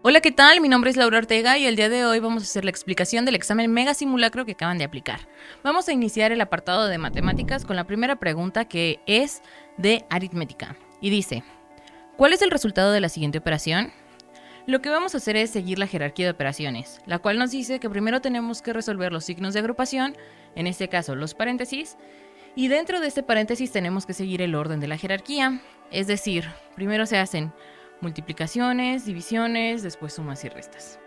Hola, ¿qué tal? Mi nombre es Laura Ortega y el día de hoy vamos a hacer la explicación del examen Mega Simulacro que acaban de aplicar. Vamos a iniciar el apartado de matemáticas con la primera pregunta, que es de aritmética. Y dice, ¿cuál es el resultado de la siguiente operación? Lo que vamos a hacer es seguir la jerarquía de operaciones, la cual nos dice que primero tenemos que resolver los signos de agrupación, en este caso los paréntesis, y dentro de este paréntesis tenemos que seguir el orden de la jerarquía, es decir, primero se hacen multiplicaciones, divisiones, después sumas y restas.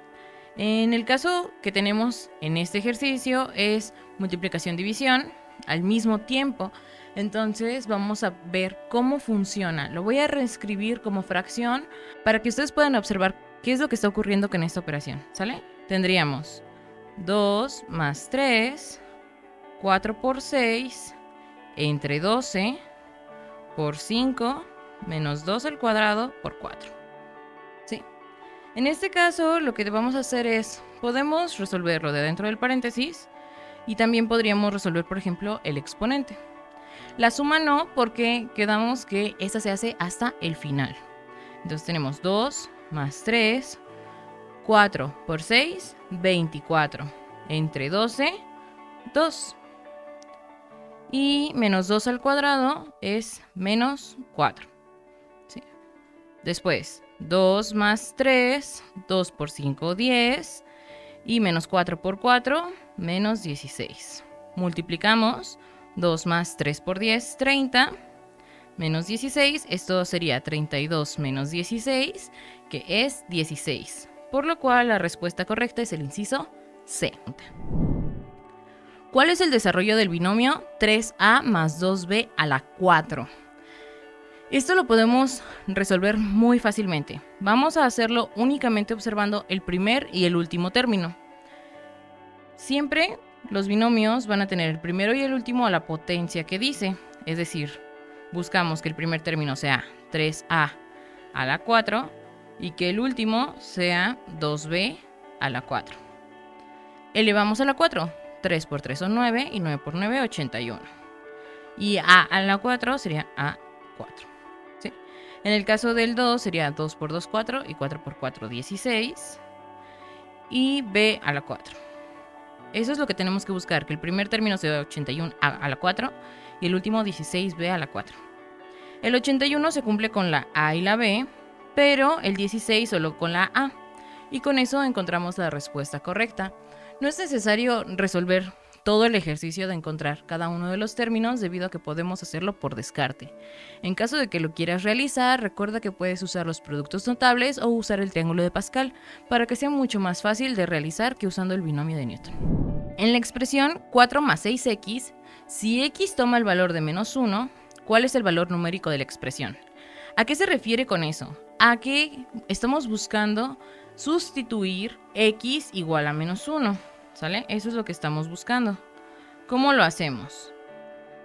En el caso que tenemos en este ejercicio es multiplicación-división al mismo tiempo. Entonces vamos a ver cómo funciona. Lo voy a reescribir como fracción para que ustedes puedan observar qué es lo que está ocurriendo con esta operación, ¿sale? Tendríamos 2 más 3, 4 por 6, entre 12 por 5, menos 2 al cuadrado por 4. ¿Sí? En este caso, lo que vamos a hacer es, podemos resolverlo de dentro del paréntesis y también podríamos resolver, por ejemplo, el exponente. La suma no, porque quedamos que esta se hace hasta el final. Entonces tenemos 2 más 3, 4 por 6, 24. Entre 12, 2. Y menos 2 al cuadrado es menos 4. ¿Sí? Después, 2 más 3, 2 por 5, 10. Y menos 4 por 4, menos 16. Multiplicamos 2 más 3 por 10, 30. Menos 16, esto sería 32 menos 16, que es 16. Por lo cual la respuesta correcta es el inciso C. ¿Cuál es el desarrollo del binomio 3a más 2b a la 4? Esto lo podemos resolver muy fácilmente. Vamos a hacerlo únicamente observando el primer y el último término. Siempre los binomios van a tener el primero y el último a la potencia que dice. Es decir, buscamos que el primer término sea 3a a la 4 y que el último sea 2b a la 4. Elevamos a la 4. 3 por 3 son 9 y 9 por 9, 81. Y a la 4 sería a4. ¿Sí? En el caso del 2 sería 2 por 2, 4 y 4 por 4, 16. Y b a la 4. Eso es lo que tenemos que buscar, que el primer término sea 81 a la 4 y el último 16b a la 4. El 81 se cumple con la a y la b, pero el 16 solo con la a. Y con eso encontramos la respuesta correcta. No es necesario resolver todo el ejercicio de encontrar cada uno de los términos, debido a que podemos hacerlo por descarte. En caso de que lo quieras realizar, recuerda que puedes usar los productos notables o usar el triángulo de Pascal para que sea mucho más fácil de realizar que usando el binomio de Newton. En la expresión 4 más 6x, si x toma el valor de menos 1, ¿cuál es el valor numérico de la expresión? ¿A qué se refiere con eso? A que estamos buscando sustituir x igual a menos 1, ¿sale? Eso es lo que estamos buscando. ¿Cómo lo hacemos?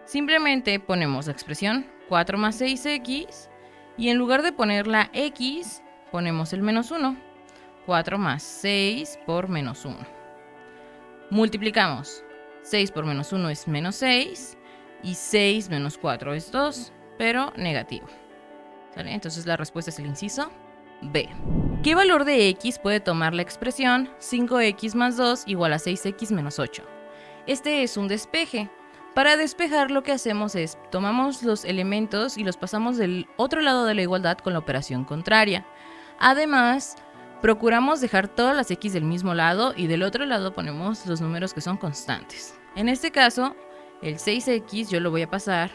Simplemente ponemos la expresión 4 más 6x y en lugar de poner la x, ponemos el menos 1. 4 más 6 por menos 1. Multiplicamos. 6 por menos 1 es menos 6 y 6 menos 4 es 2, pero negativo. ¿Sale? Entonces la respuesta es el inciso B. ¿Qué valor de x puede tomar la expresión 5x más 2 igual a 6x menos 8? Este es un despeje. Para despejar, lo que hacemos es tomamos los elementos y los pasamos del otro lado de la igualdad con la operación contraria. Además, procuramos dejar todas las x del mismo lado y del otro lado ponemos los números que son constantes. En este caso, el 6x yo lo voy a pasar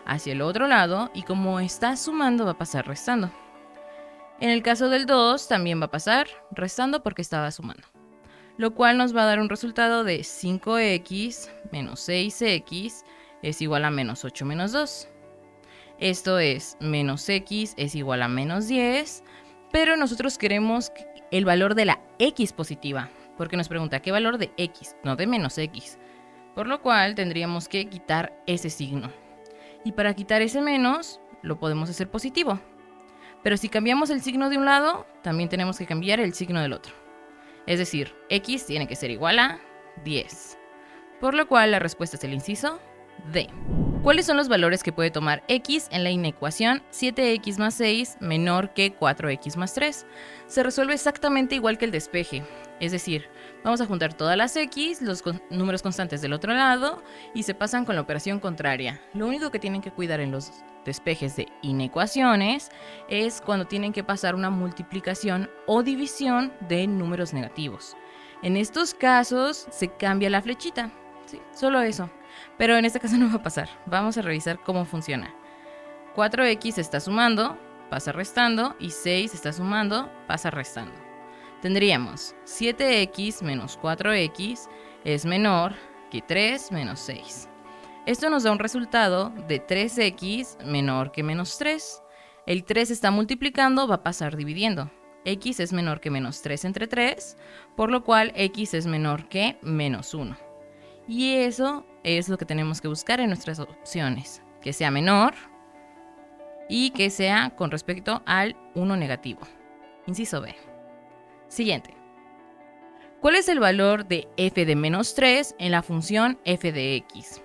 hacia el otro lado y como está sumando va a pasar restando. En el caso del 2 también va a pasar restando porque estaba sumando, lo cual nos va a dar un resultado de 5x menos 6x es igual a menos 8 menos 2. Esto es menos x es igual a menos 10, pero nosotros queremos el valor de la x positiva, porque nos pregunta qué valor de x, no de menos x, por lo cual tendríamos que quitar ese signo. Y para quitar ese menos, lo podemos hacer positivo. Pero si cambiamos el signo de un lado, también tenemos que cambiar el signo del otro. Es decir, x tiene que ser igual a 10. Por lo cual la respuesta es el inciso D. ¿Cuáles son los valores que puede tomar x en la inecuación 7x más 6 menor que 4x más 3? Se resuelve exactamente igual que el despeje, es decir, vamos a juntar todas las x, los números constantes del otro lado y se pasan con la operación contraria. Lo único que tienen que cuidar en los despejes de inecuaciones es cuando tienen que pasar una multiplicación o división de números negativos. En estos casos se cambia la flechita, ¿sí? Solo eso. Pero en este caso no va a pasar. Vamos a revisar cómo funciona. 4x está sumando, pasa restando, y 6 está sumando, pasa restando. Tendríamos 7x menos 4x es menor que 3 menos 6. Esto nos da un resultado de 3x menor que menos 3. El 3 está multiplicando, va a pasar dividiendo. X es menor que menos 3 entre 3, por lo cual x es menor que menos 1. Y eso es lo que tenemos que buscar en nuestras opciones, que sea menor y que sea con respecto al 1 negativo. Inciso B. Siguiente. ¿Cuál es el valor de f de menos 3 en la función f de x?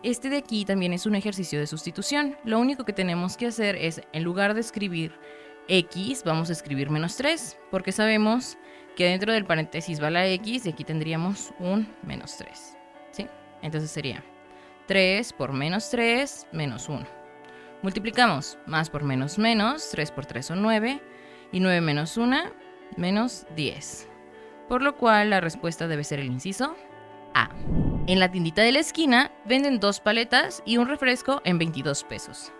Este de aquí también es un ejercicio de sustitución. Lo único que tenemos que hacer es, en lugar de escribir x, vamos a escribir menos 3, porque sabemos que dentro del paréntesis va la x y aquí tendríamos un menos 3. ¿Sí? Entonces sería 3 por menos 3 menos 1. Multiplicamos más por menos menos, 3 por 3 son 9, y 9 menos 1, menos 10. Por lo cual la respuesta debe ser el inciso A. En la tiendita de la esquina venden 2 paletas y un refresco en 22 pesos.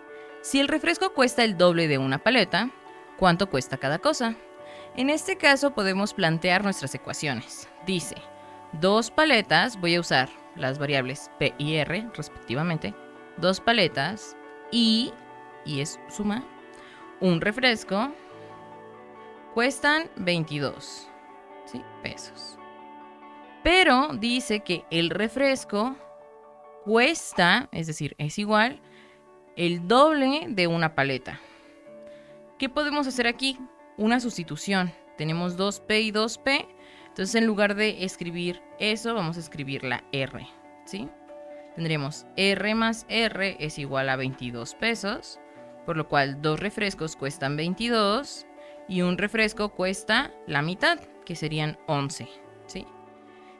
Si el refresco cuesta el doble de una paleta, ¿cuánto cuesta cada cosa? En este caso podemos plantear nuestras ecuaciones. Dice, 2 paletas, voy a usar las variables P y R respectivamente, 2 paletas y es suma, un refresco, cuestan 22, ¿sí? Pesos. Pero dice que el refresco cuesta, es decir, es igual, el doble de una paleta. ¿Qué podemos hacer aquí? Una sustitución. Tenemos 2P y 2P. Entonces, en lugar de escribir eso, vamos a escribir la R, ¿sí? Tendríamos R más R es igual a 22 pesos, por lo cual 2 refrescos cuestan 22 y un refresco cuesta la mitad, que serían 11, ¿sí?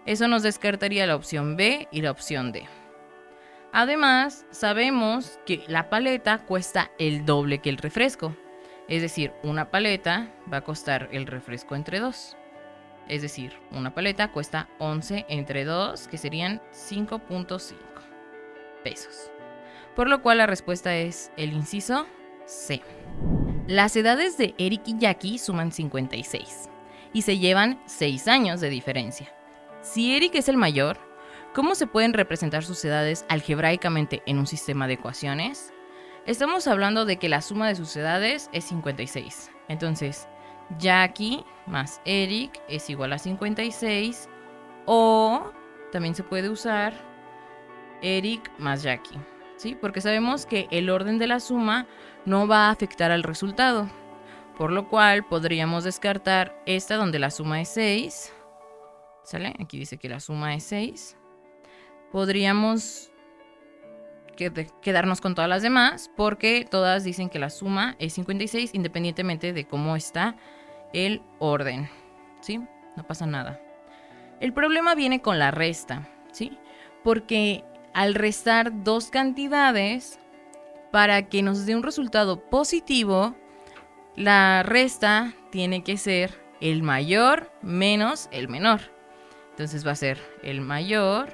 Eso nos descartaría la opción B y la opción D. Además, sabemos que la paleta cuesta el doble que el refresco. Es decir, una paleta va a costar el refresco entre 2. Es decir, una paleta cuesta 11 entre 2, que serían 5.5 pesos. Por lo cual la respuesta es el inciso C. Las edades de Eric y Jackie suman 56 y se llevan 6 años de diferencia. Si Eric es el mayor, ¿cómo se pueden representar sus edades algebraicamente en un sistema de ecuaciones? Estamos hablando de que la suma de sus edades es 56. Entonces, Jackie más Eric es igual a 56, o también se puede usar Eric más Jackie, ¿sí? Porque sabemos que el orden de la suma no va a afectar al resultado, por lo cual podríamos descartar esta donde la suma es 6, ¿sale? Aquí dice que la suma es 6. Podríamos quedarnos con todas las demás porque todas dicen que la suma es 56 independientemente de cómo está el orden, ¿sí? No pasa nada. El problema viene con la resta, ¿sí? Porque al restar 2 cantidades, para que nos dé un resultado positivo, la resta tiene que ser el mayor menos el menor. Entonces va a ser el mayor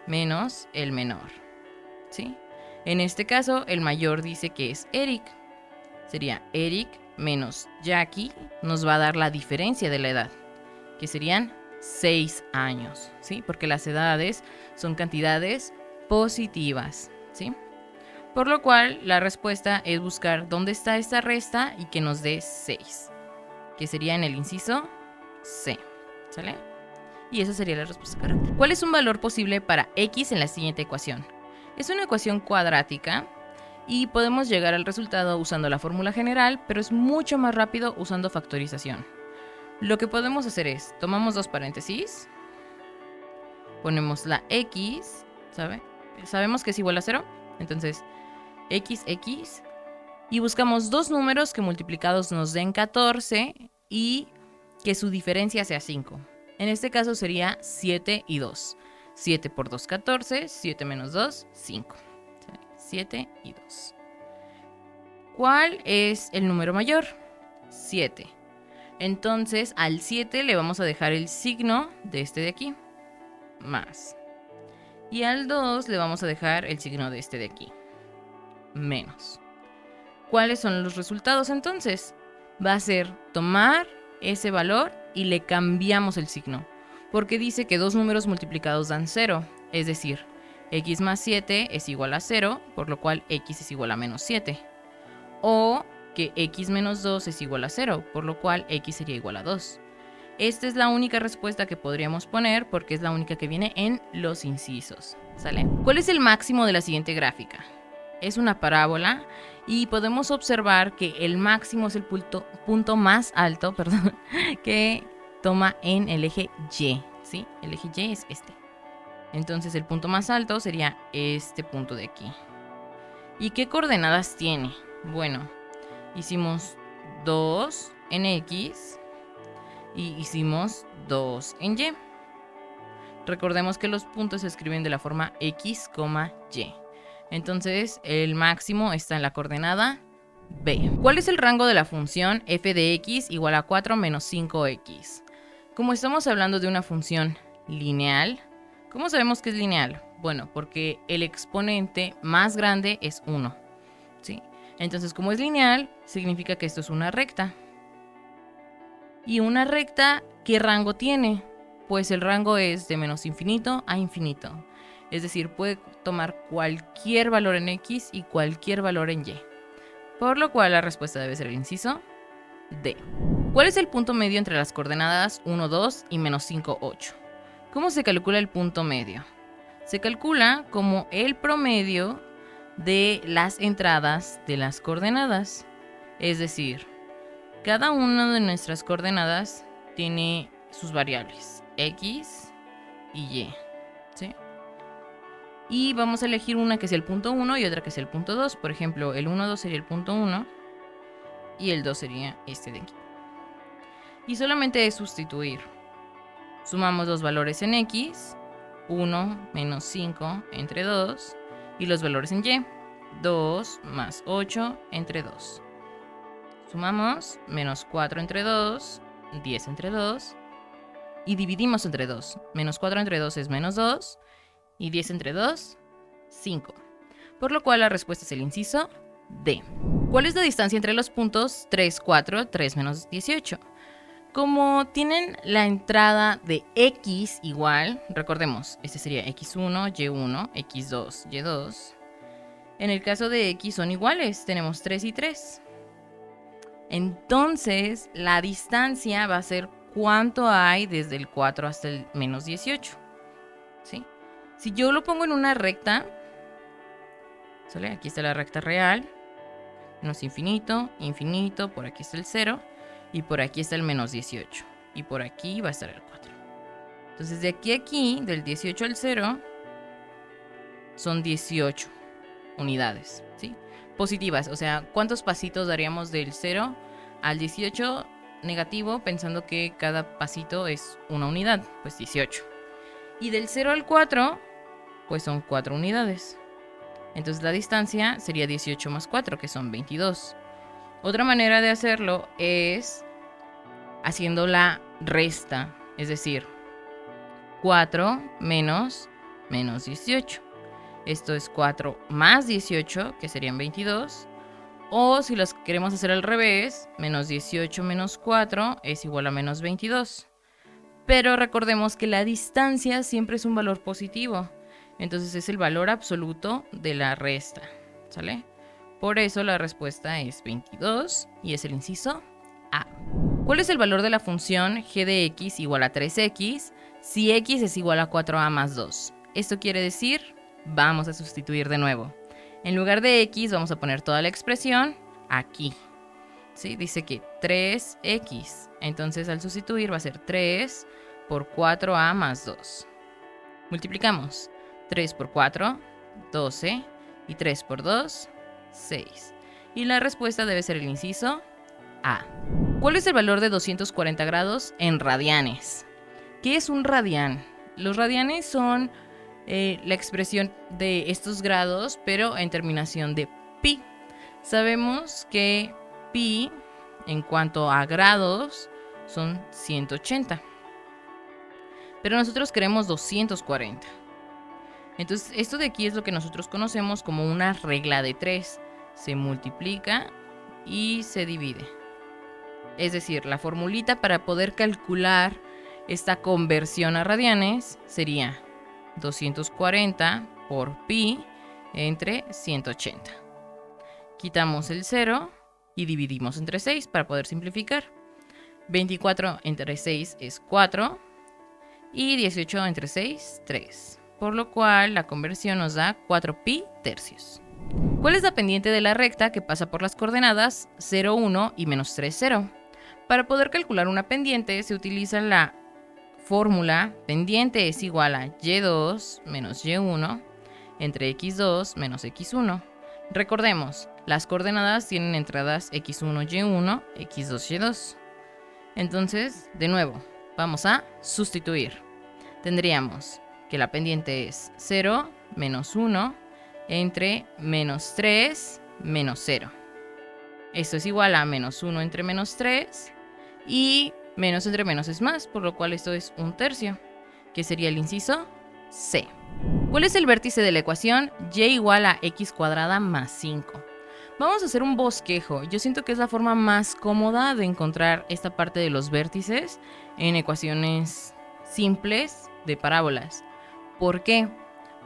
menos el menor, ¿sí? En este caso, el mayor dice que es Eric. Sería Eric menos Jackie, nos va a dar la diferencia de la edad, que serían 6 años, ¿sí? Porque las edades son cantidades positivas, ¿sí? Por lo cual, la respuesta es buscar dónde está esta resta y que nos dé 6, que sería en el inciso C, ¿sale? Y esa sería la respuesta correcta. ¿Cuál es un valor posible para x en la siguiente ecuación? Es una ecuación cuadrática y podemos llegar al resultado usando la fórmula general, pero es mucho más rápido usando factorización. Lo que podemos hacer es, tomamos 2 paréntesis, ponemos la x, ¿sabemos que es igual a 0? Entonces, x, y buscamos dos números que multiplicados nos den 14 y que su diferencia sea 5. En este caso sería 7 y 2. 7 por 2, 14. 7 menos 2, 5. 7 y 2. ¿Cuál es el número mayor? 7. Entonces, al 7 le vamos a dejar el signo de este de aquí, más. Y al 2 le vamos a dejar el signo de este de aquí, menos. ¿Cuáles son los resultados entonces? Va a ser tomar ese valor y le cambiamos el signo, porque dice que dos números multiplicados dan 0, es decir, x más 7 es igual a 0, por lo cual x es igual a menos 7. O que x menos 2 es igual a 0, por lo cual x sería igual a 2. Esta es la única respuesta que podríamos poner porque es la única que viene en los incisos, ¿sale? ¿Cuál es el máximo de la siguiente gráfica? Es una parábola y podemos observar que el máximo es el punto más alto, que toma en el eje Y, ¿sí? El eje Y es este. Entonces el punto más alto sería este punto de aquí. ¿Y qué coordenadas tiene? Bueno, hicimos 2 en X y hicimos 2 en Y. Recordemos que los puntos se escriben de la forma X, Y. Entonces, el máximo está en la coordenada B. ¿Cuál es el rango de la función f de x igual a 4 menos 5x? Como estamos hablando de una función lineal, ¿cómo sabemos que es lineal? Bueno, porque el exponente más grande es 1, ¿sí? Entonces, como es lineal, significa que esto es una recta. ¿Y una recta qué rango tiene? Pues el rango es de menos infinito a infinito. Es decir, puede tomar cualquier valor en x y cualquier valor en y. Por lo cual la respuesta debe ser el inciso D. ¿Cuál es el punto medio entre las coordenadas 1, 2 y menos 5, 8? ¿Cómo se calcula el punto medio? Se calcula como el promedio de las entradas de las coordenadas. Es decir, cada una de nuestras coordenadas tiene sus variables x y y, ¿sí? Y vamos a elegir una que sea el punto 1 y otra que sea el punto 2. Por ejemplo, el 1, 2 sería el punto 1 y el 2 sería este de aquí. Y solamente es sustituir. Sumamos los valores en x, 1 menos 5 entre 2, y los valores en y, 2 más 8 entre 2. Sumamos menos 4 entre 2, 10 entre 2, y dividimos entre 2. Menos 4 entre 2 es menos 2, y 10 entre 2, 5. Por lo cual la respuesta es el inciso D. ¿Cuál es la distancia entre los puntos 3, 4, 3 menos 18? Como tienen la entrada de x igual, recordemos, este sería x1, y1, x2, y2. En el caso de x son iguales, tenemos 3 y 3. Entonces, la distancia va a ser cuánto hay desde el 4 hasta el menos 18. ¿Sí? Si yo lo pongo en una recta, ¿sale? Aquí está la recta real, menos infinito, infinito, por aquí está el 0, y por aquí está el menos 18, y por aquí va a estar el 4. Entonces de aquí a aquí, del 18 al 0, son 18 unidades, ¿sí? Positivas, o sea, ¿cuántos pasitos daríamos del 0 al 18 negativo, pensando que cada pasito es una unidad? Pues 18. Y del 0 al 4, pues son 4 unidades. Entonces la distancia sería 18 más 4, que son 22. Otra manera de hacerlo es haciendo la resta, es decir, 4 menos 18. Esto es 4 más 18, que serían 22. O si los queremos hacer al revés, menos 18 menos 4 es igual a menos 22. Pero recordemos que la distancia siempre es un valor positivo. Entonces es el valor absoluto de la resta, ¿sale? Por eso la respuesta es 22 y es el inciso A. ¿Cuál es el valor de la función g de x igual a 3x si x es igual a 4a más 2? Esto quiere decir, vamos a sustituir de nuevo. En lugar de x vamos a poner toda la expresión aquí. ¿Sí? Dice que 3x. Entonces al sustituir va a ser 3 por 4a más 2. Multiplicamos. 3 por 4, 12, Y 3 por 2, 6. Y la respuesta debe ser el inciso A. ¿Cuál es el valor de 240 grados en radianes? ¿Qué es un radián? Los radianes son la expresión de estos grados, pero en terminación de pi. Sabemos que pi, en cuanto a grados, son 180. Pero nosotros queremos 240. Entonces, esto de aquí es lo que nosotros conocemos como una regla de 3. Se multiplica y se divide. Es decir, la formulita para poder calcular esta conversión a radianes sería 240 por pi entre 180. Quitamos el 0 y dividimos entre 6 para poder simplificar. 24 entre 6 es 4 y 18 entre 6, 3. Por lo cual la conversión nos da 4 pi tercios. ¿Cuál es la pendiente de la recta que pasa por las coordenadas 0, 1 y menos 3, 0? Para poder calcular una pendiente se utiliza la fórmula pendiente es igual a y2 menos y1 entre x2 menos x1. Recordemos, las coordenadas tienen entradas x1, y1, x2, y2. Entonces, de nuevo, vamos a sustituir. Tendríamos que la pendiente es 0 menos 1 entre menos 3 menos 0. Esto es igual a menos 1 entre menos 3 y menos entre menos es más, por lo cual esto es 1/3, que sería el inciso C. ¿Cuál es el vértice de la ecuación y igual a x cuadrada más 5? Vamos a hacer un bosquejo. Yo siento que es la forma más cómoda de encontrar esta parte de los vértices en ecuaciones simples de parábolas. ¿Por qué?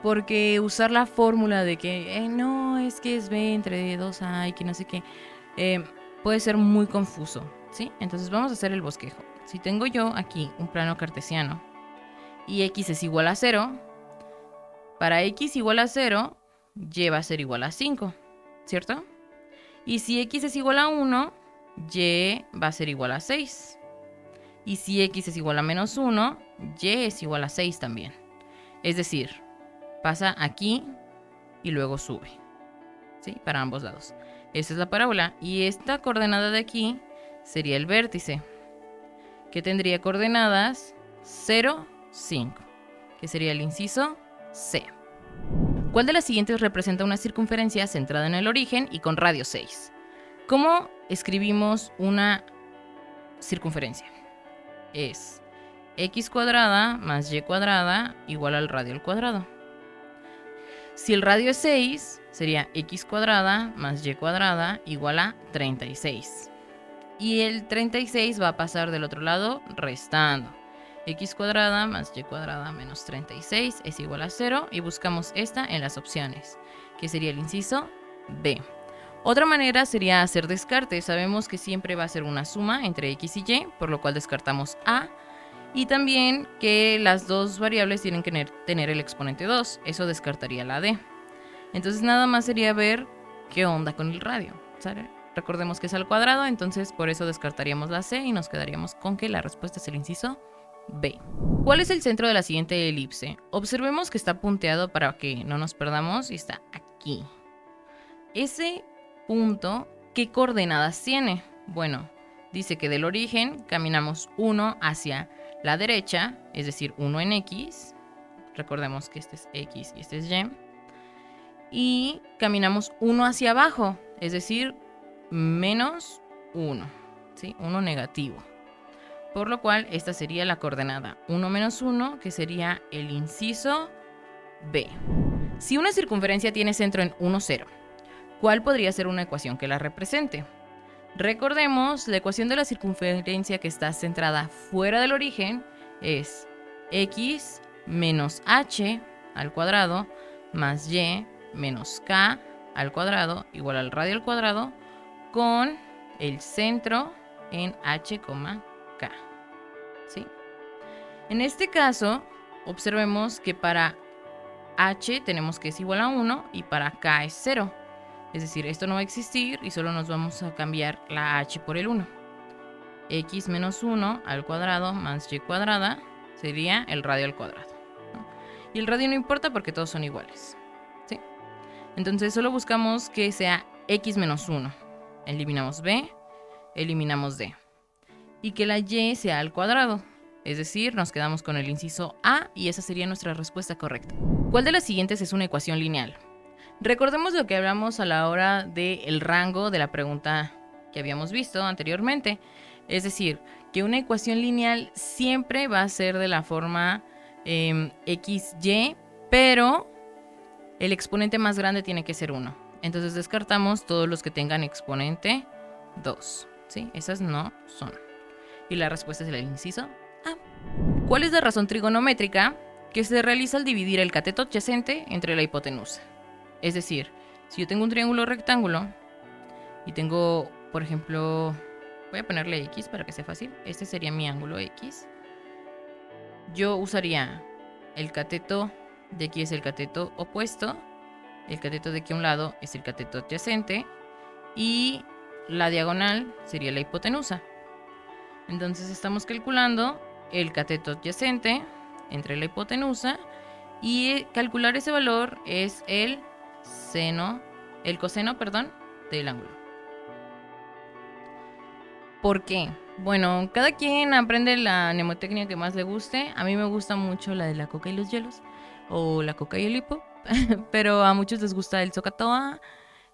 Porque usar la fórmula de que no, es que es b entre 2a y que no sé qué, puede ser muy confuso, ¿sí? Entonces vamos a hacer el bosquejo. Si tengo yo aquí un plano cartesiano y x es igual a 0, para x igual a 0, y va a ser igual a 5, ¿cierto? Y si x es igual a 1, y va a ser igual a 6. Y si x es igual a menos 1, y es igual a 6 también. Es decir, pasa aquí y luego sube, ¿sí? Para ambos lados. Esta es la parábola. Y esta coordenada de aquí sería el vértice, que tendría coordenadas 0, 5, que sería el inciso C. ¿Cuál de las siguientes representa una circunferencia centrada en el origen y con radio 6? ¿Cómo escribimos una circunferencia? Es x cuadrada más y cuadrada igual al radio al cuadrado. Si el radio es 6, sería x cuadrada más y cuadrada igual a 36. Y el 36 va a pasar del otro lado restando. X cuadrada más y cuadrada menos 36 es igual a 0 y buscamos esta en las opciones, que sería el inciso B. Otra manera sería hacer descarte. Sabemos que siempre va a ser una suma entre x y y, por lo cual descartamos A. Y también que las dos variables tienen que tener el exponente 2. Eso descartaría la D. Entonces nada más sería ver qué onda con el radio, ¿sale? Recordemos que es al cuadrado, entonces por eso descartaríamos la C y nos quedaríamos con que la respuesta es el inciso B. ¿Cuál es el centro de la siguiente elipse? Observemos que está punteado para que no nos perdamos y está aquí. Ese punto, ¿qué coordenadas tiene? Bueno, dice que del origen caminamos 1 hacia la derecha, es decir, 1 en X. Recordemos que este es X y este es Y. Y caminamos 1 hacia abajo, es decir, menos 1, ¿sí? 1 negativo. Por lo cual, esta sería la coordenada 1 menos 1, que sería el inciso B. Si una circunferencia tiene centro en 1, 0, ¿cuál podría ser una ecuación que la represente? Recordemos, la ecuación de la circunferencia que está centrada fuera del origen es x menos h al cuadrado más y menos k al cuadrado igual al radio al cuadrado con el centro en h, k. ¿Sí? En este caso, observemos que para h tenemos que es igual a 1 y para k es 0. Es decir, esto no va a existir y solo nos vamos a cambiar la h por el 1. X menos 1 al cuadrado más y cuadrada sería el radio al cuadrado, ¿no? Y el radio no importa porque todos son iguales, ¿sí? Entonces solo buscamos que sea x menos 1. Eliminamos b, eliminamos d. Y que la y sea al cuadrado. Es decir, nos quedamos con el inciso A y esa sería nuestra respuesta correcta. ¿Cuál de las siguientes es una ecuación lineal? Recordemos lo que hablamos a la hora del rango de la pregunta que habíamos visto anteriormente. Es decir, que una ecuación lineal siempre va a ser de la forma XY, pero el exponente más grande tiene que ser 1. Entonces descartamos todos los que tengan exponente 2. ¿Sí? Esas no son. Y la respuesta es el inciso A. ¿Cuál es la razón trigonométrica que se realiza al dividir el cateto adyacente entre la hipotenusa? Es decir, si yo tengo un triángulo rectángulo y tengo, por ejemplo, voy a ponerle X para que sea fácil. Este sería mi ángulo X. Yo usaría el cateto de aquí es el cateto opuesto, el cateto de aquí a un lado es el cateto adyacente y la diagonal sería la hipotenusa. Entonces estamos calculando el cateto adyacente entre la hipotenusa y calcular ese valor es el coseno, del ángulo. ¿Por qué? Bueno, cada quien aprende la mnemotecnia que más le guste. A mí me gusta mucho la de la coca y los hielos o la coca y el hipo, pero a muchos les gusta el Socatoa.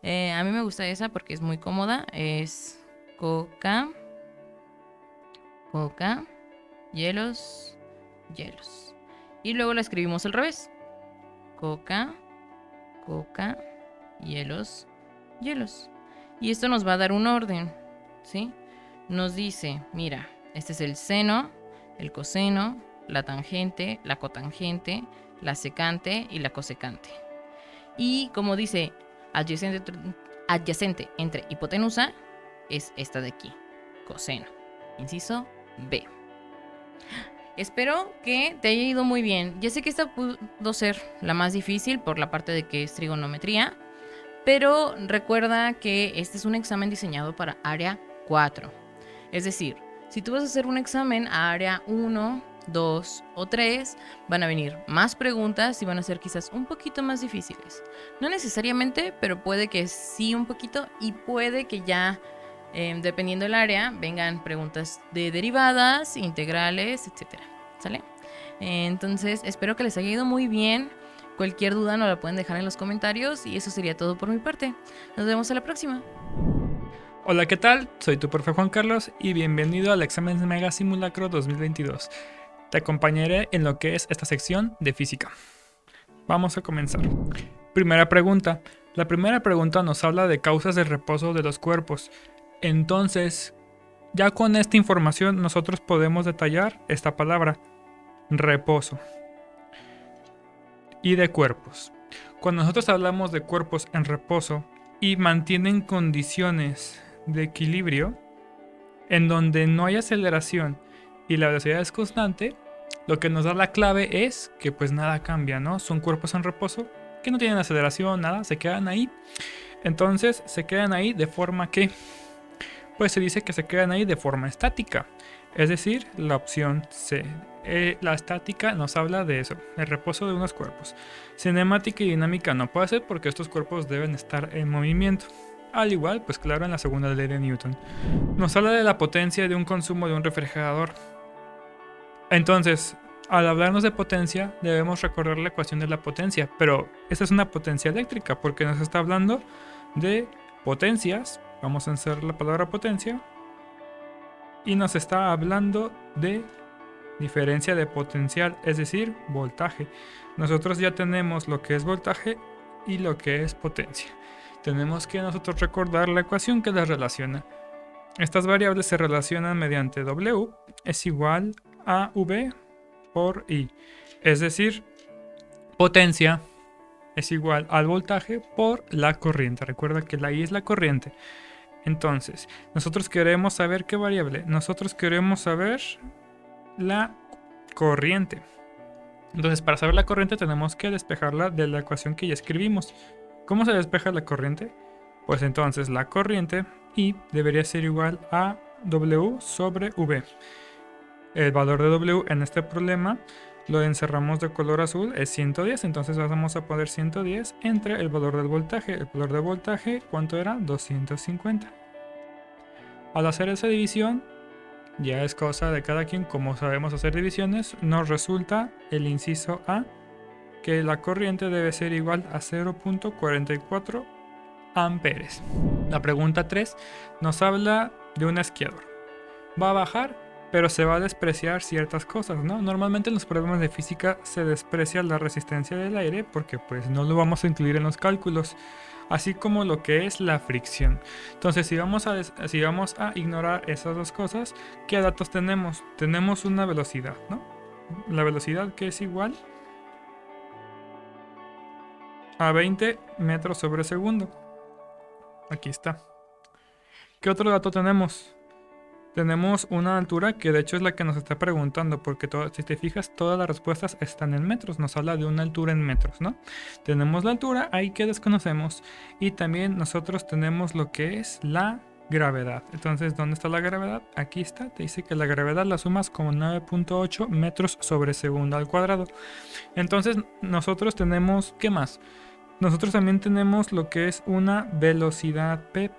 A mí me gusta esa porque es muy cómoda. Es coca, hielos. Y luego la escribimos al revés. Coca, hielos. Y esto nos va a dar un orden, ¿sí? Nos dice, mira, este es el seno, el coseno, la tangente, la cotangente, la secante y la cosecante. Y como dice adyacente entre hipotenusa, es esta de aquí, coseno. Inciso B. Espero que te haya ido muy bien. Ya sé que esta pudo ser la más difícil por la parte de que es trigonometría, pero recuerda que este es un examen diseñado para área 4. Es decir, si tú vas a hacer un examen a área 1, 2 o 3, van a venir más preguntas y van a ser quizás un poquito más difíciles. No necesariamente, pero puede que sí un poquito y puede que ya, dependiendo del área, vengan preguntas de derivadas, integrales, etc. ¿Sale? Entonces, espero que les haya ido muy bien. Cualquier duda nos la pueden dejar en los comentarios y eso sería todo por mi parte. Nos vemos a la próxima. Hola, ¿qué tal? Soy tu profe Juan Carlos y bienvenido al examen Mega Simulacro 2022. Te acompañaré en lo que es esta sección de física. Vamos a comenzar. Primera pregunta. La primera pregunta nos habla de causas de reposo de los cuerpos. Entonces, ya con esta información nosotros podemos detallar esta palabra, reposo. Y de cuerpos. Cuando nosotros hablamos de cuerpos en reposo y mantienen condiciones de equilibrio en donde no hay aceleración y la velocidad es constante, lo que nos da la clave es que pues nada cambia, ¿no? Son cuerpos en reposo que no tienen aceleración, nada, se quedan ahí. Entonces se quedan ahí de forma que, pues se dice que se quedan ahí de forma estática. Es decir, la opción C. La estática nos habla de eso, el reposo de unos cuerpos. Cinemática y dinámica no puede ser porque estos cuerpos deben estar en movimiento. Al igual, pues claro, en la segunda ley de Newton. Nos habla de la potencia de un consumo de un refrigerador. Entonces, al hablarnos de potencia, debemos recordar la ecuación de la potencia. Pero esta es una potencia eléctrica porque nos está hablando de potencias. Vamos a insertar la palabra potencia. Y nos está hablando de diferencia de potencial, es decir, voltaje. Nosotros ya tenemos lo que es voltaje y lo que es potencia. Tenemos que nosotros recordar la ecuación que las relaciona. Estas variables se relacionan mediante W es igual a V por I. Es decir, potencia es igual al voltaje por la corriente. Recuerda que la I es la corriente. Entonces, nosotros queremos saber qué variable. Nosotros queremos saber la corriente. Entonces, para saber la corriente tenemos que despejarla de la ecuación que ya escribimos. ¿Cómo se despeja la corriente? Pues entonces la corriente I debería ser igual a W sobre V. El valor de W en este problema lo encerramos de color azul, es 110. Entonces vamos a poner 110 entre el valor del voltaje. El valor del voltaje, ¿cuánto era? 250. Al hacer esa división, ya es cosa de cada quien, como sabemos hacer divisiones, nos resulta el inciso A, que la corriente debe ser igual a 0.44 amperes. La pregunta 3 nos habla de un esquiador. Va a bajar, pero se va a despreciar ciertas cosas, ¿no? Normalmente en los problemas de física se desprecia la resistencia del aire porque pues no lo vamos a incluir en los cálculos, así como lo que es la fricción. Entonces si vamos a ignorar esas dos cosas, ¿qué datos tenemos? Tenemos una velocidad, ¿no? La velocidad que es igual a 20 metros sobre segundo. Aquí está. ¿Qué otro dato tenemos? Tenemos una altura que de hecho es la que nos está preguntando, porque si te fijas todas las respuestas están en metros, nos habla de una altura en metros, ¿no? Tenemos la altura ahí que desconocemos y también nosotros tenemos lo que es la gravedad. Entonces, ¿dónde está la gravedad? Aquí está, te dice que la gravedad la sumas como 9.8 metros sobre segundo al cuadrado. Entonces nosotros tenemos, ¿qué más? Nosotros también tenemos lo que es una velocidad P.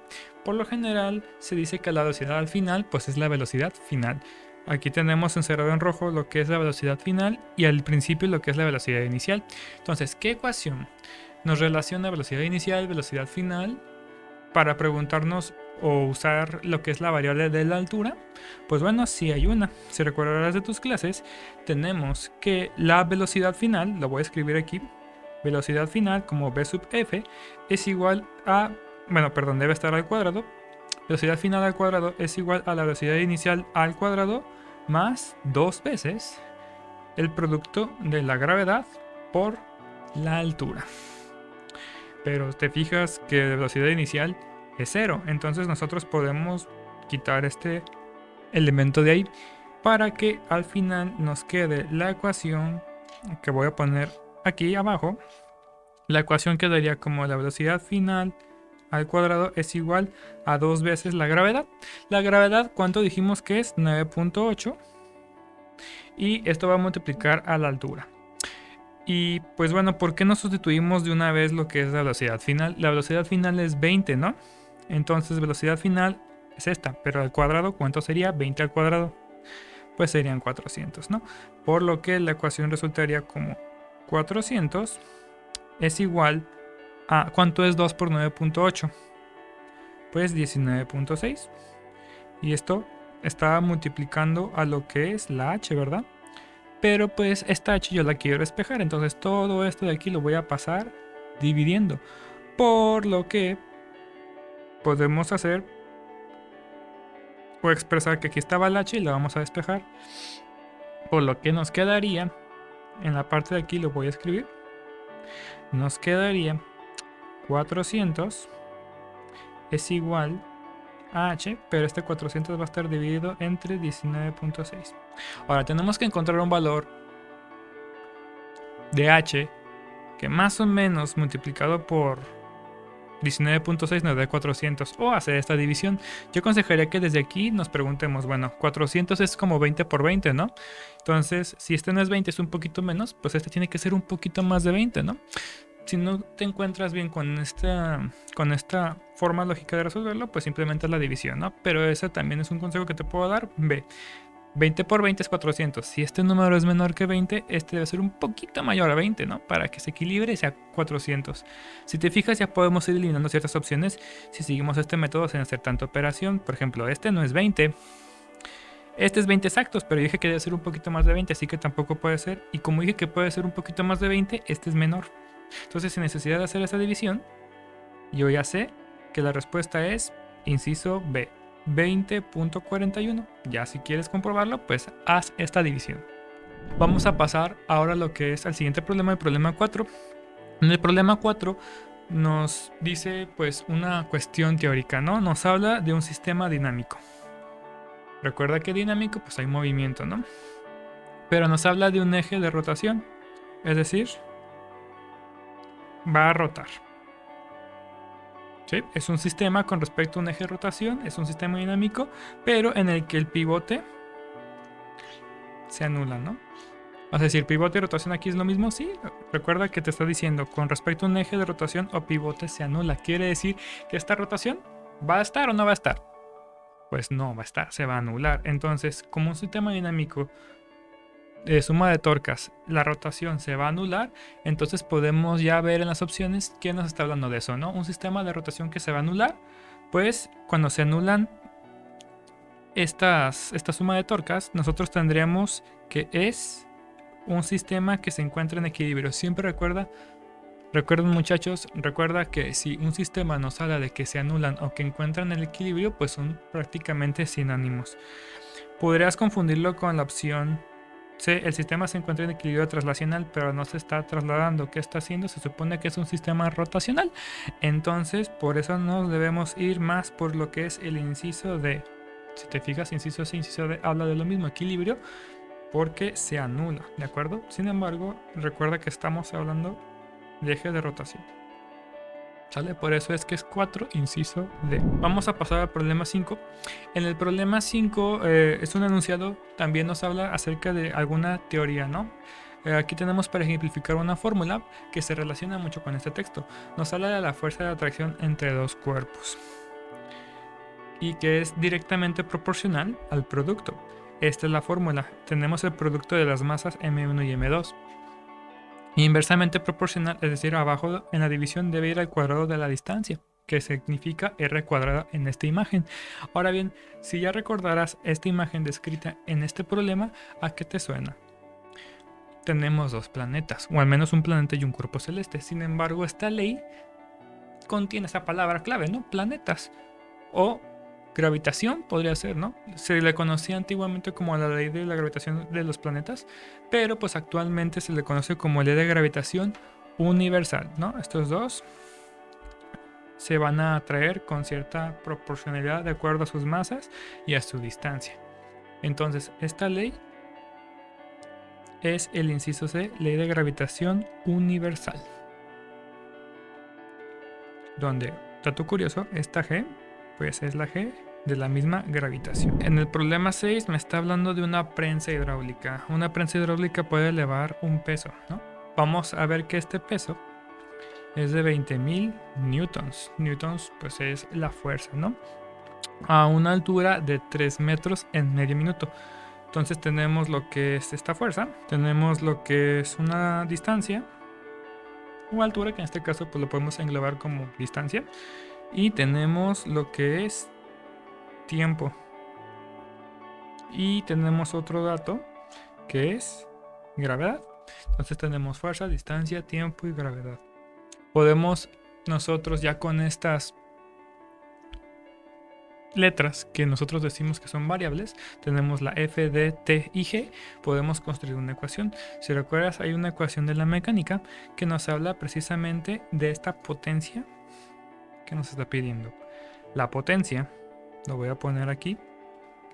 Por lo general se dice que la velocidad al final pues es la velocidad final. Aquí tenemos encerrado en rojo lo que es la velocidad final y al principio lo que es la velocidad inicial. Entonces, ¿qué ecuación nos relaciona velocidad inicial y velocidad final para preguntarnos o usar lo que es la variable de la altura? Pues bueno, sí hay una. Si recordarás de tus clases, tenemos que la velocidad final, lo voy a escribir aquí, velocidad final como v sub f es igual a, debe estar al cuadrado. Velocidad final al cuadrado es igual a la velocidad inicial al cuadrado más 2 veces el producto de la gravedad por la altura. Pero te fijas que la velocidad inicial es 0, entonces nosotros podemos quitar este elemento de ahí para que al final nos quede la ecuación que voy a poner aquí abajo. La ecuación quedaría como la velocidad final al cuadrado es igual a 2 veces la gravedad. La gravedad, ¿cuánto dijimos que es? 9.8. Y esto va a multiplicar a la altura. Y pues bueno, ¿por qué no sustituimos de una vez lo que es la velocidad final? La velocidad final es 20, ¿no? Entonces velocidad final es esta, pero al cuadrado, ¿cuánto sería? 20 al cuadrado. Pues serían 400, ¿no? Por lo que la ecuación resultaría como 400 es igual a, ¿cuánto es 2 por 9.8? Pues 19.6. Y esto está multiplicando a lo que es la h, ¿verdad? Pero pues esta h yo la quiero despejar, entonces todo esto de aquí lo voy a pasar dividiendo. Por lo que podemos hacer o expresar que aquí estaba la h y la vamos a despejar. Por lo que nos quedaría, en la parte de aquí lo voy a escribir, nos quedaría 400 es igual a h, pero este 400 va a estar dividido entre 19.6. Ahora tenemos que encontrar un valor de h que más o menos multiplicado por 19.6 nos dé 400 o hacer esta división. Yo aconsejaría que desde aquí nos preguntemos, bueno, 400 es como 20 por 20, ¿no? Entonces, si este no es 20, es un poquito menos, pues este tiene que ser un poquito más de 20, ¿no? Si no te encuentras bien con esta forma lógica de resolverlo, pues simplemente la división, ¿no? Pero ese también es un consejo que te puedo dar. Ve, 20 por 20 es 400. Si este número es menor que 20, este debe ser un poquito mayor a 20, ¿no? Para que se equilibre y sea 400. Si te fijas, ya podemos ir eliminando ciertas opciones si seguimos este método sin hacer tanta operación. Por ejemplo, este no es 20. Este es 20 exactos, pero dije que debe ser un poquito más de 20, así que tampoco puede ser. Y como dije que puede ser un poquito más de 20, este es menor. Entonces, sin necesidad de hacer esa división, yo ya sé que la respuesta es inciso B, 20.41. Ya si quieres comprobarlo, pues haz esta división. Vamos a pasar ahora a lo que es el siguiente problema, el problema 4. En el problema 4 nos dice pues una cuestión teórica, ¿no? Nos habla de un sistema dinámico. Recuerda que dinámico pues hay movimiento, ¿no? Pero nos habla de un eje de rotación, es decir, va a rotar. ¿Sí? Es un sistema con respecto a un eje de rotación, es un sistema dinámico, pero en el que el pivote se anula, ¿no? Vas a decir, pivote y rotación aquí es lo mismo. Sí, recuerda que te está diciendo, con respecto a un eje de rotación o pivote se anula. Quiere decir que esta rotación va a estar o no va a estar. Pues no va a estar, se va a anular. Entonces, como un sistema dinámico de suma de torcas, la rotación se va a anular, entonces podemos ya ver en las opciones quién nos está hablando de eso, ¿no? Un sistema de rotación que se va a anular, pues cuando se anulan esta suma de torcas, nosotros tendríamos que es un sistema que se encuentra en equilibrio. Siempre recuerden muchachos, recuerda que si un sistema nos habla de que se anulan o que encuentran el equilibrio, pues son prácticamente sinónimos. Podrías confundirlo con la opción C, el sistema se encuentra en equilibrio traslacional, pero no se está trasladando. ¿Qué está haciendo? Se supone que es un sistema rotacional. Entonces, por eso nos debemos ir más por lo que es el inciso D. Si te fijas, inciso C, inciso D habla de lo mismo, equilibrio, porque se anula, ¿de acuerdo? Sin embargo, recuerda que estamos hablando de eje de rotación. ¿Sale? Por eso es que es 4, inciso D. Vamos a pasar al problema 5. En el problema 5 es un enunciado, también nos habla acerca de alguna teoría, ¿no? Aquí tenemos para ejemplificar una fórmula que se relaciona mucho con este texto. Nos habla de la fuerza de atracción entre dos cuerpos y que es directamente proporcional al producto. Esta es la fórmula. Tenemos el producto de las masas M1 y M2. Inversamente proporcional, es decir, abajo en la división debe ir al cuadrado de la distancia, que significa r cuadrada en esta imagen. Ahora bien, si ya recordarás esta imagen descrita en este problema, ¿a qué te suena? Tenemos dos planetas, o al menos un planeta y un cuerpo celeste. Sin embargo, esta ley contiene esa palabra clave, ¿no? Planetas. O gravitación podría ser, ¿no? Se le conocía antiguamente como la ley de la gravitación de los planetas, pero pues actualmente se le conoce como ley de gravitación universal, ¿no? Estos dos se van a atraer con cierta proporcionalidad de acuerdo a sus masas y a su distancia. Entonces, esta ley es el inciso C, ley de gravitación universal. Donde, dato curioso, esta G pues es la G de la misma gravitación. En el problema 6 me está hablando de una prensa hidráulica. Una prensa hidráulica puede elevar un peso, ¿no? Vamos a ver que este peso es de 20.000 newtons. Newtons pues es la fuerza, ¿no? A una altura de 3 metros en medio minuto. Entonces tenemos lo que es esta fuerza, tenemos lo que es una distancia o altura, que en este caso pues lo podemos englobar como distancia. Y tenemos lo que es tiempo. Y tenemos otro dato que es gravedad. Entonces tenemos fuerza, distancia, tiempo y gravedad. Podemos nosotros ya con estas letras que nosotros decimos que son variables, tenemos la F, D, T y G, podemos construir una ecuación. Si recuerdas, hay una ecuación de la mecánica que nos habla precisamente de esta potencia que nos está pidiendo. La potencia, lo voy a poner aquí,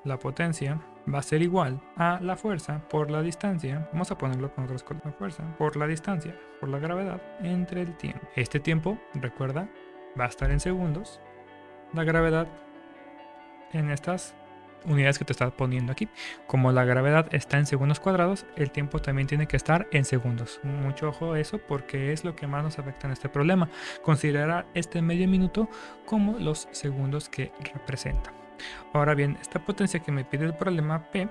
la potencia va a ser igual a la fuerza por la distancia, vamos a ponerlo con otras cosas, la fuerza por la distancia, por la gravedad, entre el tiempo. Este tiempo, recuerda, va a estar en segundos, la gravedad en estas unidades que te está poniendo aquí. Como la gravedad está en segundos cuadrados, el tiempo también tiene que estar en segundos. Mucho ojo a eso porque es lo que más nos afecta en este problema. Considerar este medio minuto como los segundos que representa. Ahora bien, esta potencia que me pide el problema P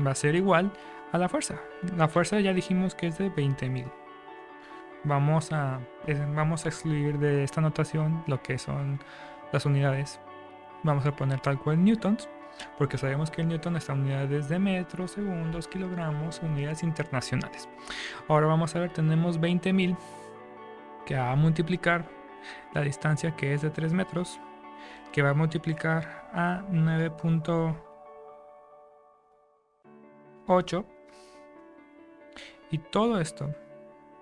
va a ser igual a la fuerza. La fuerza ya dijimos que es de 20.000. Vamos a excluir de esta notación lo que son las unidades. Vamos a poner tal cual newtons, porque sabemos que el newton está en unidades de metros, segundos, kilogramos, unidades internacionales. Ahora vamos a ver, tenemos 20.000 que va a multiplicar la distancia que es de 3 metros, que va a multiplicar a 9.8, y todo esto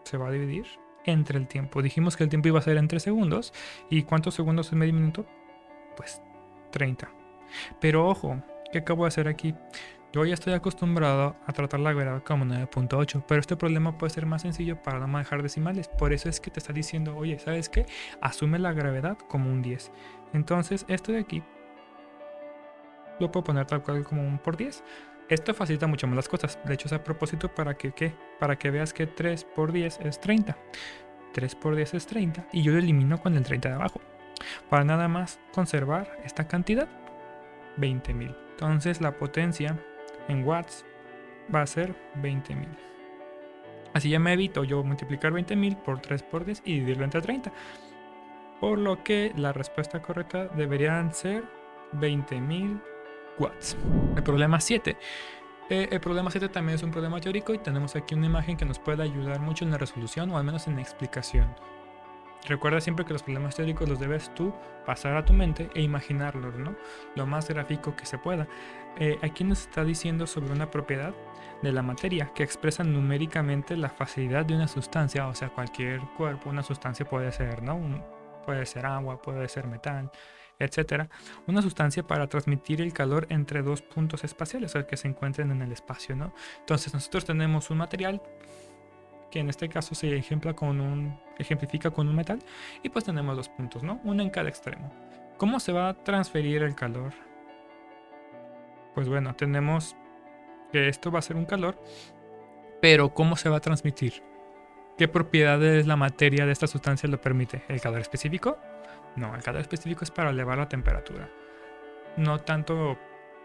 se va a dividir entre el tiempo. Dijimos que el tiempo iba a ser en 3 segundos, ¿y cuántos segundos es medio minuto? Pues 30. Pero ojo, ¿qué acabo de hacer aquí? Yo ya estoy acostumbrado a tratar la gravedad como 9.8, pero este problema puede ser más sencillo para no manejar decimales. Por eso es que te está diciendo, oye, ¿sabes qué? Asume la gravedad como un 10. Entonces, esto de aquí lo puedo poner tal cual como un por 10. Esto facilita mucho más las cosas. De hecho, es a propósito para que, ¿qué? Para que veas que 3 por 10 es 30. 3 por 10 es 30 y yo lo elimino con el 30 de abajo. Para nada más conservar esta cantidad, 20.000. Entonces la potencia en watts va a ser 20.000. Así ya me evito yo multiplicar 20.000 por 3 por 10 y dividirlo entre 30. Por lo que la respuesta correcta deberían ser 20.000 watts. El problema 7. El problema 7 también es un problema teórico y tenemos aquí una imagen que nos puede ayudar mucho en la resolución o al menos en la explicación. Recuerda siempre que los problemas teóricos los debes tú pasar a tu mente e imaginarlos, ¿no? Lo más gráfico que se pueda. Aquí nos está diciendo sobre una propiedad de la materia que expresa numéricamente la facilidad de una sustancia, o sea, cualquier cuerpo, una sustancia puede ser, ¿no? Puede ser agua, puede ser metal, etcétera. Una sustancia para transmitir el calor entre dos puntos espaciales, o sea, que se encuentren en el espacio, ¿no? Entonces nosotros tenemos un material que en este caso se ejemplifica con un metal y pues tenemos dos puntos, ¿no? Uno en cada extremo. ¿Cómo se va a transferir el calor? Pues bueno, tenemos que esto va a ser un calor, pero ¿cómo se va a transmitir? ¿Qué propiedades la materia de esta sustancia lo permite? ¿El calor específico? No, el calor específico es para elevar la temperatura, no tanto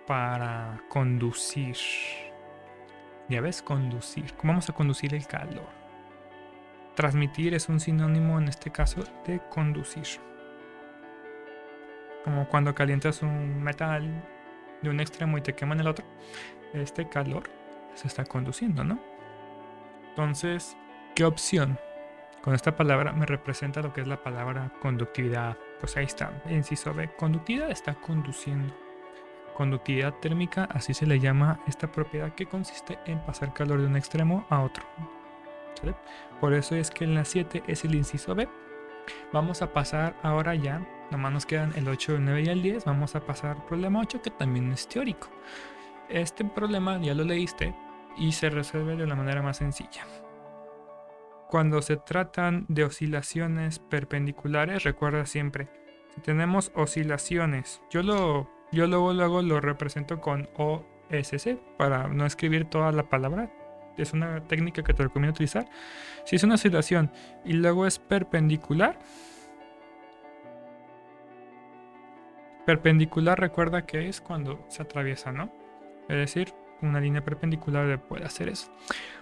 para conducir. Ya ves, conducir. ¿Cómo vamos a conducir el calor? Transmitir es un sinónimo en este caso de conducir. Como cuando calientas un metal de un extremo y te quema en el otro. Este calor se está conduciendo, ¿no? Entonces, ¿qué opción? Con esta palabra me representa lo que es la palabra conductividad. Pues ahí está, inciso B. Conductividad está conduciendo. Conductividad térmica, así se le llama esta propiedad que consiste en pasar calor de un extremo a otro. ¿Sale? Por eso es que en la 7 es el inciso B. Vamos a pasar ahora ya, nomás nos quedan el 8, el 9 y el 10. Vamos a pasar al problema 8, que también es teórico. Este problema ya lo leíste y se resuelve de la manera más sencilla. Cuando se tratan de oscilaciones perpendiculares, recuerda siempre, si tenemos oscilaciones, yo luego lo represento con OSC para no escribir toda la palabra. Es una técnica que te recomiendo utilizar. Si es una oscilación y luego es perpendicular, recuerda que es cuando se atraviesa, ¿no? Es decir, una línea perpendicular puede hacer eso.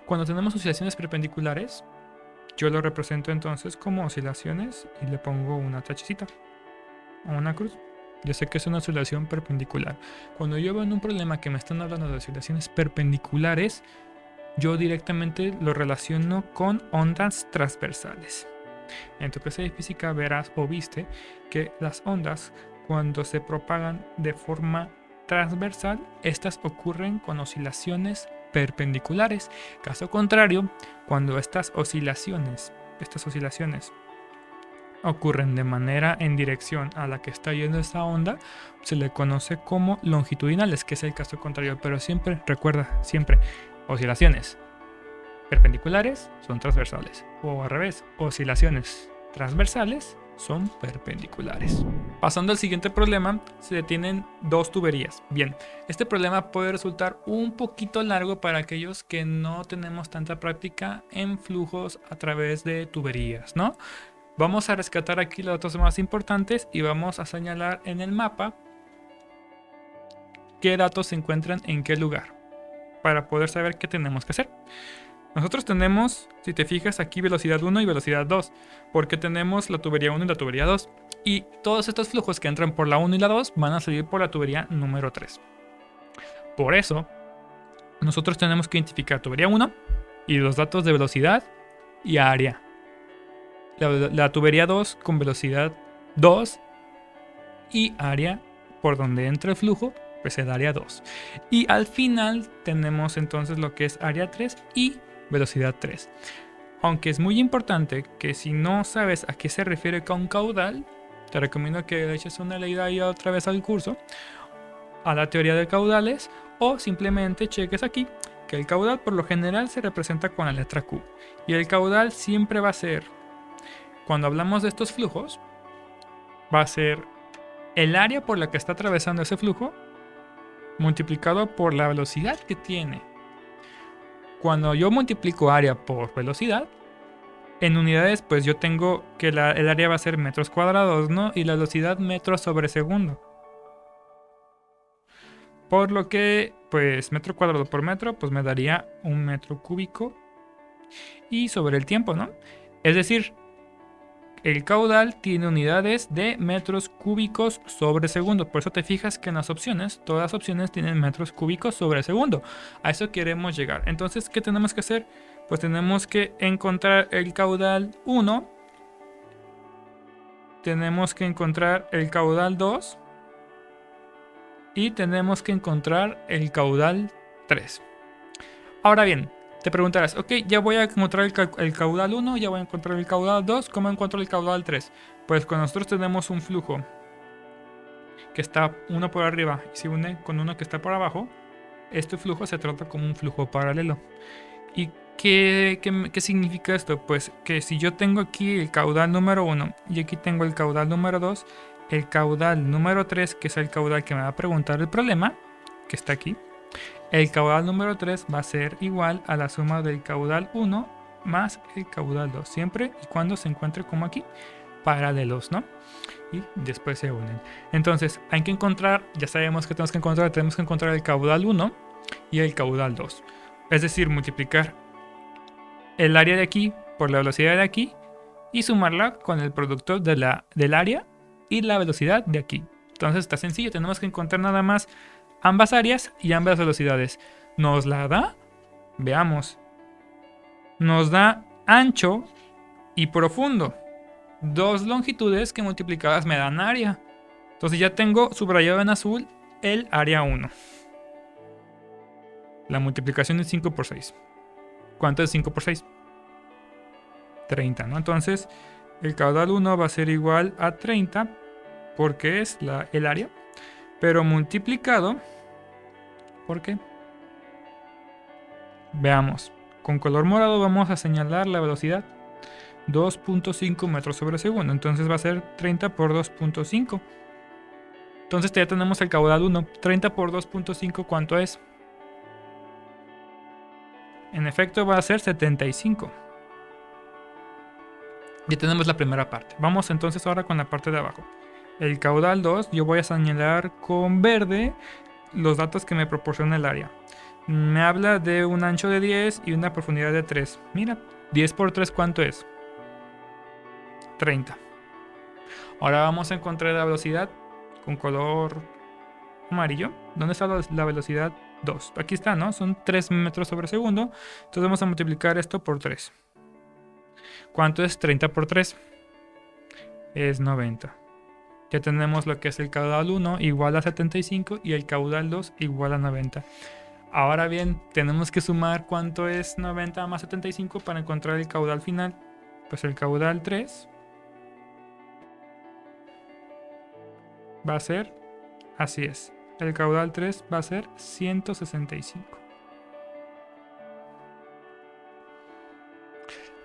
Cuando tenemos oscilaciones perpendiculares, yo lo represento entonces como oscilaciones y le pongo una tachecita o una cruz. Yo sé que es una oscilación perpendicular. Cuando yo veo en un problema que me están hablando de oscilaciones perpendiculares, yo directamente lo relaciono con ondas transversales. En tu clase de física verás o viste que las ondas, cuando se propagan de forma transversal, estas ocurren con oscilaciones perpendiculares. Caso contrario, cuando estas oscilaciones ocurren de manera en dirección a la que está yendo esta onda, se le conoce como longitudinales, que es el caso contrario. Pero siempre, recuerda, siempre, oscilaciones perpendiculares son transversales, o al revés, oscilaciones transversales son perpendiculares. Pasando al siguiente problema, se tienen dos tuberías. Bien, este problema puede resultar un poquito largo para aquellos que no tenemos tanta práctica en flujos a través de tuberías, ¿no? Vamos a rescatar aquí los datos más importantes y vamos a señalar en el mapa qué datos se encuentran en qué lugar para poder saber qué tenemos que hacer. Nosotros tenemos, si te fijas aquí, velocidad 1 y velocidad 2, porque tenemos la tubería 1 y la tubería 2. Y todos estos flujos que entran por la 1 y la 2 van a salir por la tubería número 3. Por eso, nosotros tenemos que identificar tubería 1 y los datos de velocidad y área. La tubería 2 con velocidad 2 y área por donde entra el flujo, pues el área 2. Y al final tenemos entonces lo que es área 3 y velocidad 3. Aunque es muy importante que si no sabes a qué se refiere con caudal, te recomiendo que le eches una leída ahí otra vez al curso, a la teoría de caudales, o simplemente cheques aquí que el caudal por lo general se representa con la letra Q. Y el caudal siempre va a ser, cuando hablamos de estos flujos, va a ser el área por la que está atravesando ese flujo multiplicado por la velocidad que tiene. Cuando yo multiplico área por velocidad, en unidades, pues yo tengo que el área va a ser metros cuadrados, ¿no? Y la velocidad metros sobre segundo. Por lo que, pues metro cuadrado por metro, pues me daría un metro cúbico. Y sobre el tiempo, ¿no? Es decir, el caudal tiene unidades de metros cúbicos sobre segundo. Por eso te fijas que en las opciones, todas las opciones tienen metros cúbicos sobre segundo. A eso queremos llegar. Entonces, ¿qué tenemos que hacer? Pues tenemos que encontrar el caudal 1. Tenemos que encontrar el caudal 2. Y tenemos que encontrar el caudal 3. Ahora bien, te preguntarás, ok, ya voy a encontrar el caudal 1, ya voy a encontrar el caudal 2, ¿cómo encuentro el caudal 3? Pues cuando nosotros tenemos un flujo que está uno por arriba y se une con uno que está por abajo, este flujo se trata como un flujo paralelo. ¿Y qué significa esto? Pues que si yo tengo aquí el caudal número 1 y aquí tengo el caudal número 2, el caudal número 3, que es el caudal que me va a preguntar el problema, que está aquí, el caudal número 3 va a ser igual a la suma del caudal 1 más el caudal 2, siempre y cuando se encuentre como aquí, paralelos, ¿no? Y después se unen. Entonces hay que encontrar, ya sabemos que tenemos que encontrar el caudal 1 y el caudal 2. Es decir, multiplicar el área de aquí por la velocidad de aquí y sumarla con el producto del área y la velocidad de aquí. Entonces está sencillo, tenemos que encontrar nada más ambas áreas y ambas velocidades. ¿Nos la da? Veamos. Nos da ancho y profundo. Dos longitudes que multiplicadas me dan área. Entonces ya tengo subrayado en azul el área 1. La multiplicación es 5 por 6. ¿Cuánto es 5 por 6? 30, ¿no? Entonces el caudal 1 va a ser igual a 30 porque es el área, pero multiplicado ¿por qué? Veamos, con color morado vamos a señalar la velocidad, 2.5 metros sobre segundo, entonces va a ser 30 por 2.5. Entonces ya tenemos el caudal 1, 30 por 2.5, ¿cuánto es? En efecto va a ser 75. Ya tenemos la primera parte. Vamos entonces ahora con la parte de abajo. El caudal 2, yo voy a señalar con verde los datos que me proporciona el área. Me habla de un ancho de 10 y una profundidad de 3. Mira, 10 por 3, ¿cuánto es? 30. Ahora vamos a encontrar la velocidad con color amarillo. ¿Dónde está la velocidad 2? Aquí está, ¿no? Son 3 metros sobre segundo. Entonces vamos a multiplicar esto por 3. ¿Cuánto es 30 por 3? Es 90. Ya tenemos lo que es el caudal 1 igual a 75 y el caudal 2 igual a 90. Ahora bien, tenemos que sumar cuánto es 90 más 75 para encontrar el caudal final. Pues el caudal 3 va a ser, así es, el caudal 3 va a ser 165.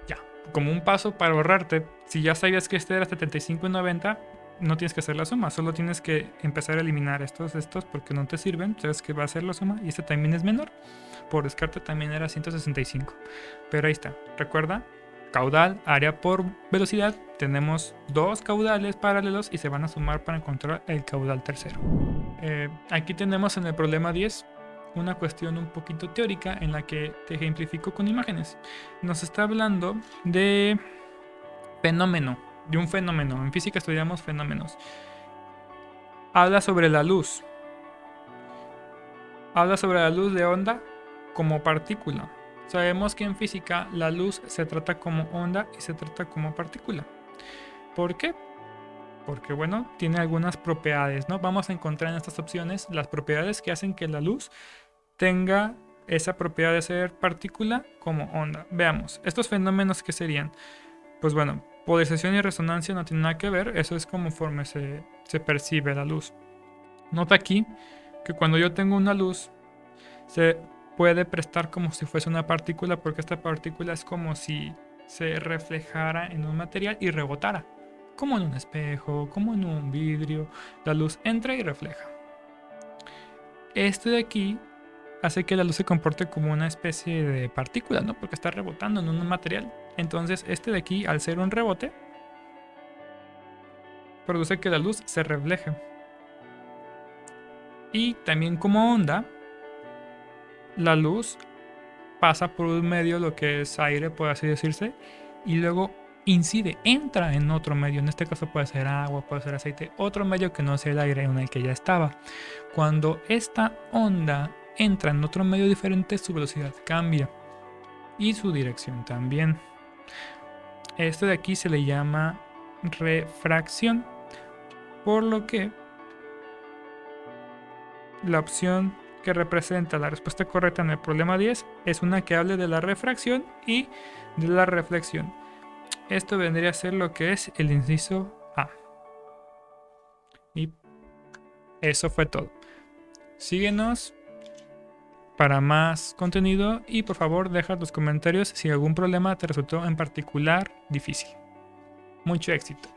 Ya, como un paso para ahorrarte, si ya sabías que este era 75 y 90, no tienes que hacer la suma, solo tienes que empezar a eliminar estos porque no te sirven. Sabes que va a ser la suma y este también es menor. Por descarte también era 165. Pero ahí está, recuerda, caudal, área por velocidad. Tenemos dos caudales paralelos y se van a sumar para encontrar el caudal tercero. Aquí tenemos en el problema 10 una cuestión un poquito teórica en la que te ejemplifico con imágenes. Nos está hablando de un fenómeno. En física estudiamos fenómenos. Habla sobre la luz. Habla sobre la luz de onda como partícula. Sabemos que en física la luz se trata como onda y se trata como partícula. ¿Por qué? Porque, bueno, tiene algunas propiedades, ¿no? Vamos a encontrar en estas opciones las propiedades que hacen que la luz tenga esa propiedad de ser partícula como onda. Veamos, estos fenómenos, ¿qué serían? Pues bueno, polarización y resonancia no tienen nada que ver, eso es conforme se percibe la luz. Nota aquí que cuando yo tengo una luz, se puede prestar como si fuese una partícula, porque esta partícula es como si se reflejara en un material y rebotara, como en un espejo, como en un vidrio. La luz entra y refleja. Este de aquí hace que la luz se comporte como una especie de partícula, ¿no? Porque está rebotando en un material. Entonces este de aquí, al ser un rebote, produce que la luz se refleje. Y también como onda, la luz pasa por un medio, lo que es aire, por así decirse, y luego incide, entra en otro medio. En este caso puede ser agua, puede ser aceite, otro medio que no sea el aire en el que ya estaba. Cuando esta onda entra en otro medio diferente, su velocidad cambia y su dirección también. Esto de aquí se le llama refracción, por lo que la opción que representa la respuesta correcta en el problema 10 es una que hable de la refracción y de la reflexión. Esto vendría a ser lo que es el inciso A. Y eso fue todo. Síguenos para más contenido y por favor deja tus comentarios si algún problema te resultó en particular difícil. Mucho éxito.